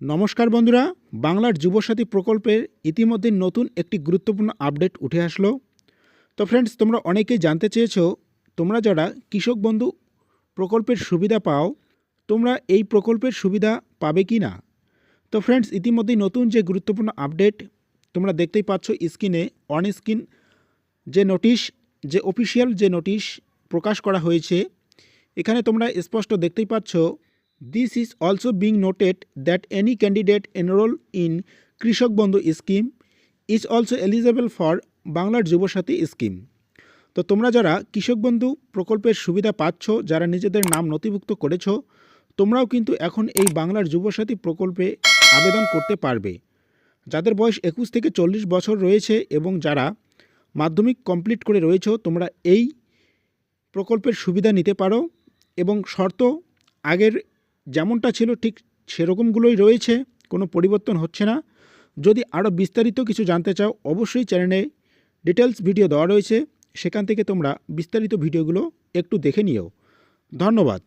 নমস্কার বন্ধুরা, বাংলার যুবসাথী প্রকল্পের ইতিমধ্যে নতুন একটি গুরুত্বপূর্ণ আপডেট উঠে আসলো। তো ফ্রেন্ডস, তোমরা অনেকেই জানতে চেয়েছো তোমরা যারা কৃষক বন্ধু প্রকল্পের সুবিধা পাও, তোমরা এই প্রকল্পের সুবিধা পাবে কি না। তো ফ্রেন্ডস, ইতিমধ্যেই নতুন যে গুরুত্বপূর্ণ আপডেট তোমরা দেখতেই পাচ্ছ স্ক্রিনে, অন স্ক্রিন যে নোটিশ, যে অফিসিয়াল যে নোটিশ প্রকাশ করা হয়েছে, এখানে তোমরা স্পষ্ট দেখতেই পাচ্ছ, this is also being noted that any candidate enrol in Krishak Bandhu scheme is also eligible for Banglar Yuvasathi scheme. তো তোমরা যারা কৃষক বন্ধু প্রকল্পের সুবিধা পাচ্ছ, যারা নিজেদের নাম নথিভুক্ত করেছো, তোমরাও কিন্তু এখন এই বাংলার যুবসাথী প্রকল্পে আবেদন করতে পারবে। যাদের বয়স 21 থেকে 40 বছর রয়েছে এবং যারা মাধ্যমিক কমপ্লিট করে রয়েছে, তোমরা এই প্রকল্পের সুবিধা নিতে পারো এবং শর্ত আগের যেমনটা ছিল ঠিক সেরকমগুলোই রয়েছে, কোনো পরিবর্তন হচ্ছে না। যদি আরও বিস্তারিত কিছু জানতে চাও, অবশ্যই চ্যানেলে ডিটেলস ভিডিও দেওয়া রয়েছে, সেখান থেকে তোমরা বিস্তারিত ভিডিওগুলো একটু দেখে নিও। ধন্যবাদ।